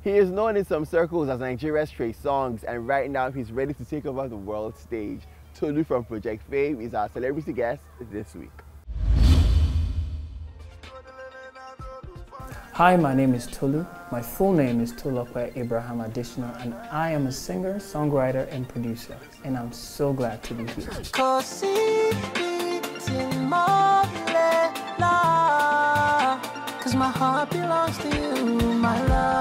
He is known in some circles as Nigeria's Trey Songz, and right now he's ready to take over the world stage. Tolu from Project Fame is our celebrity guest this week. Hi, my name is Tolu. My full name is Tolus Abraham Additional, and I am a singer, songwriter, and producer. And I'm so glad to be here. Cause my heart belongs to you, my lover.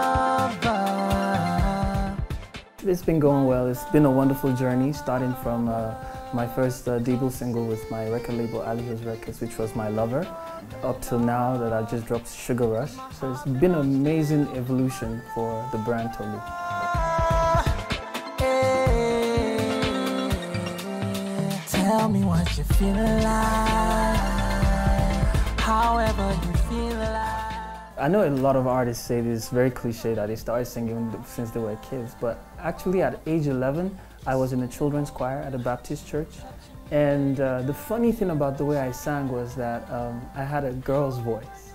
It's been going well. It's been a wonderful journey, starting from my first debut single with my record label, Ali Hills Records, which was My Lover, up till now that I just dropped Sugar Rush. So it's been an amazing evolution for the brand Tolu. Tell me what you feel like, however you feel like. I know a lot of artists say this very cliche that they started singing since they were kids, but actually at age 11, I was in a children's choir at a Baptist church. And the funny thing about the way I sang was that I had a girl's voice.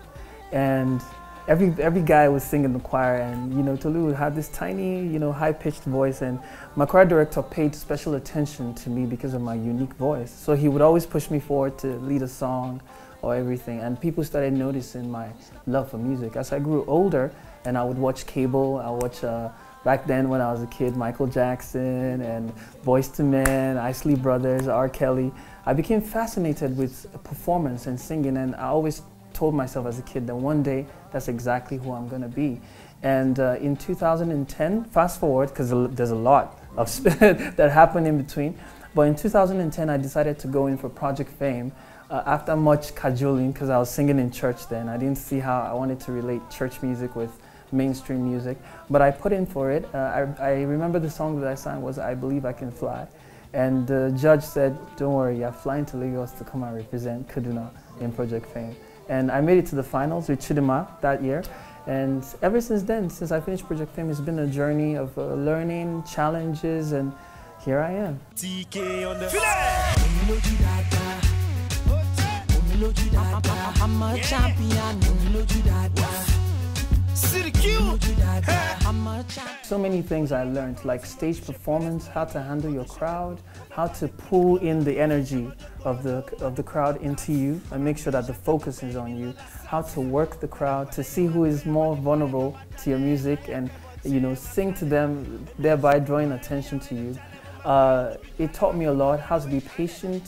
And every guy was singing in the choir, and Tolu had this tiny, high-pitched voice, and my choir director paid special attention to me because of my unique voice. So he would always push me forward to lead a song or everything, and people started noticing my love for music. As I grew older, and I would watch cable, I watch back then when I was a kid, Michael Jackson and Boyz II Men, Isley Brothers, R. Kelly. I became fascinated with performance and singing, and I always told myself as a kid that one day that's exactly who I'm gonna be. And in 2010, fast forward, because there's a lot of that happened in between, but in 2010 I decided to go in for Project Fame. After much cajoling, because I was singing in church then, I didn't see how I wanted to relate church music with mainstream music, but I put in for it. I remember the song that I sang was I Believe I Can Fly, and the judge said, don't worry, you're flying to Lagos to come and represent Kaduna in Project Fame. And I made it to the finals with Chidima that year, and ever since then, since I finished Project Fame, it's been a journey of learning, challenges, and here I am. TK on the I'm a champion. So many things I learned, like stage performance, how to handle your crowd, how to pull in the energy of the crowd into you and make sure that the focus is on you, how to work the crowd, to see who is more vulnerable to your music and sing to them, thereby drawing attention to you. It taught me a lot, how to be patient,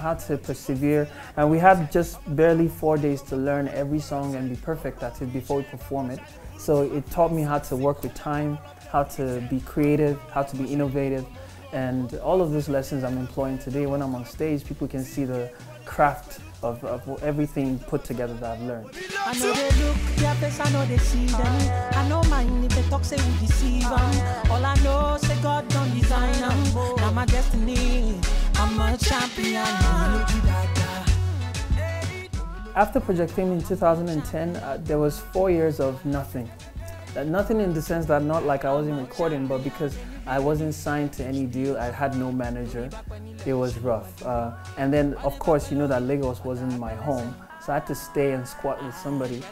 how to persevere. And we had just barely 4 days to learn every song and be perfect at it before we perform it. So it taught me how to work with time, how to be creative, how to be innovative. And all of those lessons I'm employing today. When I'm on stage, people can see the craft of everything put together that I've learned. I know they look their face, I know they see them. I know mine if they talk, say we deceive them. All I know, say God don't design them. Now my destiny, I'm a champion. After Project Fame in 2010, there was 4 years of nothing. Nothing in the sense that not like I wasn't recording, but because I wasn't signed to any deal, I had no manager. It was rough. And then, of course, you know that Lagos wasn't my home, so I had to stay and squat with somebody.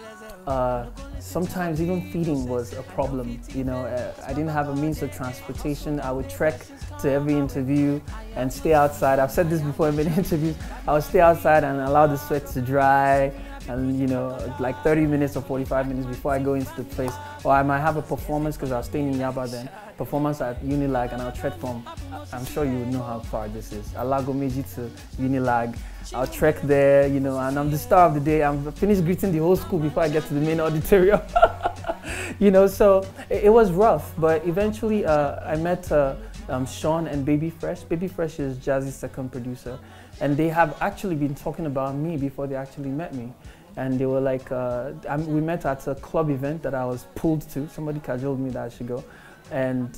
Sometimes even feeding was a problem. I didn't have a means of transportation. I would trek to every interview and stay outside. I've said this before in many interviews. I would stay outside and allow the sweat to dry, and like 30 minutes or 45 minutes before I go into the place. Or I might have a performance, because I was staying in Yaba then, performance at Unilag, and I'll trek from, I'm sure you would know how far this is, Alagomeji to Unilag. I'll trek there, and I'm the star of the day. I'm finished greeting the whole school before I get to the main auditorium. So it was rough, but eventually I met Sean and Baby Fresh. Baby Fresh is Jazzy's second producer, and they have actually been talking about me before they actually met me. And they were like, we met at a club event that I was pulled to. Somebody cajoled me that I should go. And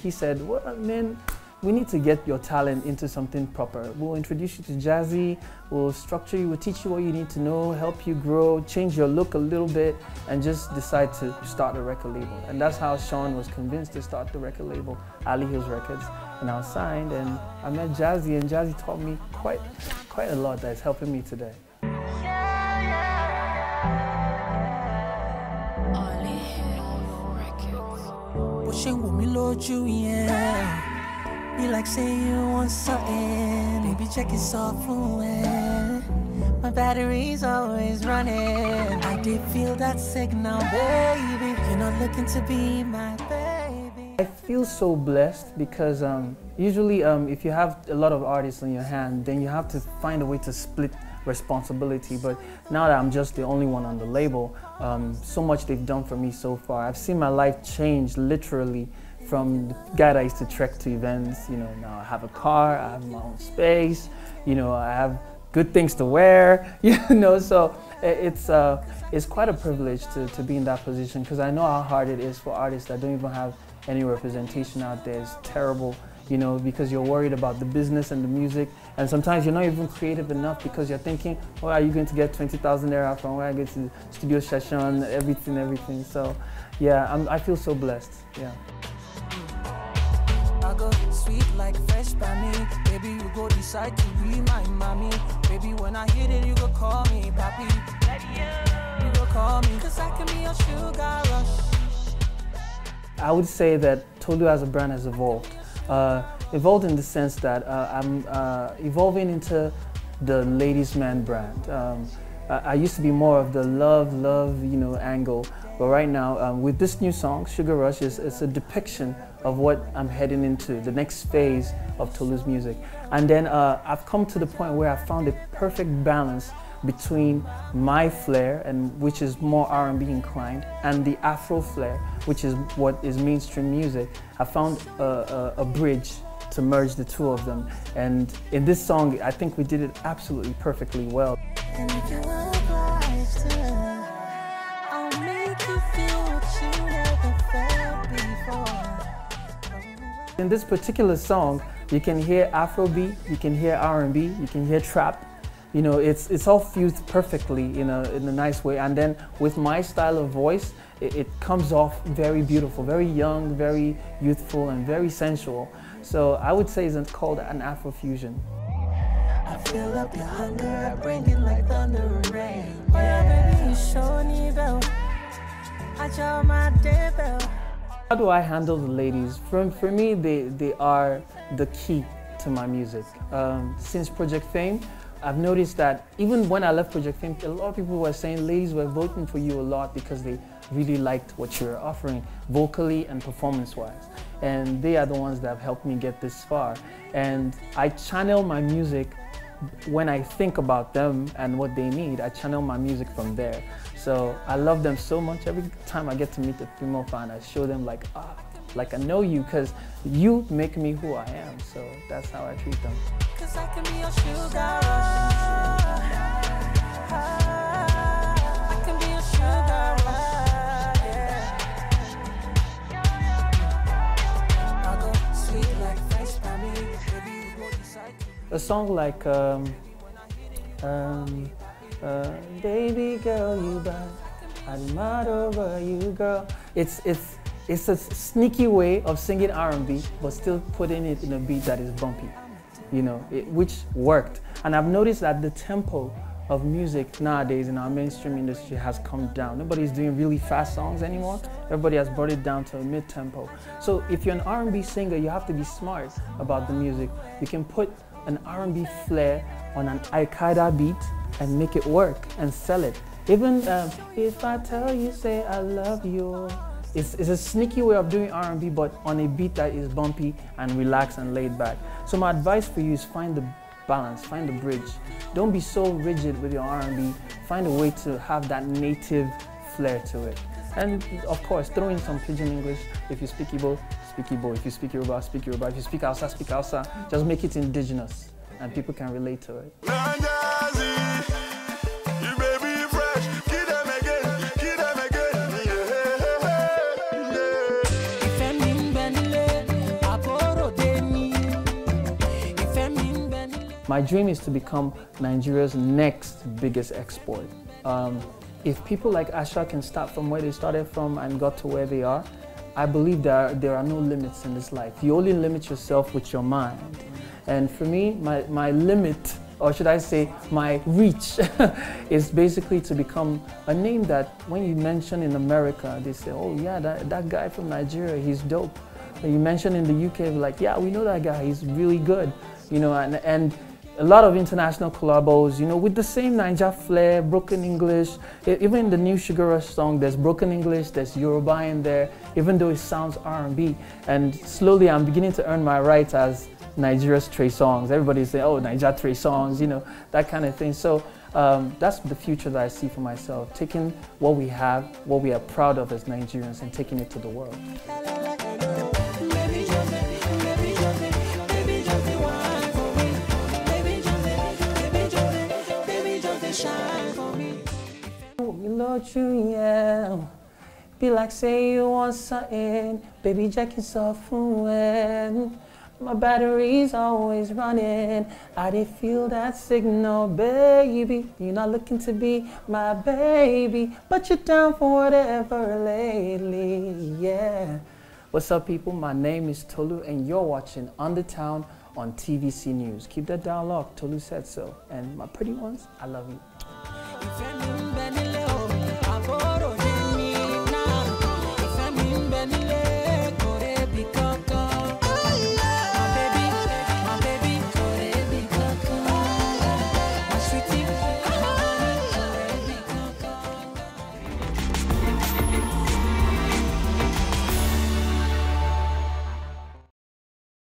he said, well, man, we need to get your talent into something proper. We'll introduce you to Jazzy, we'll structure you, we'll teach you what you need to know, help you grow, change your look a little bit, and just decide to start a record label. And that's how Sean was convinced to start the record label, Ali Hills Records. And I was signed, and I met Jazzy, and Jazzy taught me quite a lot that's helping me today. Be like say you want something, baby check it off when my battery's always running. I did feel that signal, baby. You're not looking to be my baby. I feel so blessed because usually if you have a lot of artists on your hand, then you have to find a way to split responsibility. But now that I'm just the only one on the label, so much they've done for me so far. I've seen my life change literally from the guy that used to trek to events. You know, now I have a car, I have my own space, you know, I have good things to wear, you know, so it's quite a privilege to be in that position, because I know how hard it is for artists that don't even have any representation out there. It's terrible, you know, because you're worried about the business and the music, and sometimes you're not even creative enough because you're thinking, where are you going to get 20,000 naira from, where I get to studio session, everything. So yeah, I feel so blessed, yeah. I go sweet like fresh by me. Baby, you go decide to be my mommy. Baby, when I hit it, you go call me papi. You go call me, cause I can be your sugar rush. I would say that Tolu as a brand has evolved. Evolved in the sense that I'm evolving into the ladies' man brand. I used to be more of the love, you know, angle, but right now with this new song, Sugar Rush, it's a depiction of what I'm heading into, the next phase of Tolu's music. And then I've come to the point where I found a perfect balance between my flair, and which is more R&B inclined, and the Afro flair, which is what is mainstream music. I found a bridge to merge the two of them, and in this song I think we did it absolutely perfectly well. And if you oblige to, I'll make you feel what you never felt before. In this particular song, you can hear Afrobeat, you can hear R&B, you can hear trap. You know, it's all fused perfectly in a nice way, and then with my style of voice, it comes off very beautiful, very young, very youthful, and very sensual. So I would say it's called an Afro fusion. I fill up your hunger, I bring it like thunder and rain. Oh yeah, baby, you sure need bell. I draw my day bell. How do I handle the ladies? For me, they are the key to my music. Since Project Fame, I've noticed that even when I left Project Fame, a lot of people were saying ladies were voting for you a lot because they really liked what you were offering, vocally and performance-wise. And they are the ones that have helped me get this far. And I channel my music when I think about them and what they need. I channel my music from there. So I love them so much. Every time I get to meet a female fan, I show them like I know you, because you make me who I am. So that's how I treat them. Cause I can be your sugar rush. I can be your sugar rush. Yeah. I go sweet like fresh by me. Baby, you go decide to. A song like Baby Girl, You Bad, I'm mad over you, girl. It's a sneaky way of singing R&B, but still putting it in a beat that is bumpy, you know, which worked. And I've noticed that the tempo of music nowadays in our mainstream industry has come down. Nobody's doing really fast songs anymore. Everybody has brought it down to a mid-tempo. So if you're an R&B singer, you have to be smart about the music. You can put an R&B flair on an Al-Qaeda beat and make it work and sell it. Even if I tell you, say I love you. It's a sneaky way of doing R&B, but on a beat that is bumpy and relaxed and laid back. So my advice for you is find the balance, find the bridge. Don't be so rigid with your R&B. Find a way to have that native flair to it. And of course, throw in some pidgin English. If you speak Igbo, speak Igbo. If you speak Yoruba, speak Yoruba. If you speak Hausa, speak Hausa. Just make it indigenous and people can relate to it. My dream is to become Nigeria's next biggest export. If people like Asha can start from where they started from and got to where they are, I believe there are no limits in this life. You only limit yourself with your mind. And for me, my limit or should I say my reach, is basically to become a name that when you mention in America, they say, oh yeah, that guy from Nigeria, he's dope. When you mention in the UK, like, yeah, we know that guy, he's really good. You know, and a lot of international collabos, you know, with the same Naija flair, broken English. Even in the new Sugar Rush song, there's broken English, there's Yoruba in there, even though it sounds R&B. And slowly I'm beginning to earn my rights as Nigeria's Trey Songz. Everybody's saying, oh, Naija Trey Songz, you know, that kind of thing. So that's the future that I see for myself, taking what we have, what we are proud of as Nigerians, and taking it to the world. Lord, you, yeah. Be like say you want something, baby, Jack is off when my battery's always running. I did feel that signal, baby. You're not looking to be my baby, but you're down for whatever lately, yeah. What's up, people? My name is Tolu, and you're watching On The Town on TVC News. Keep that dialogue. Tolu said so. And my pretty ones, I love you.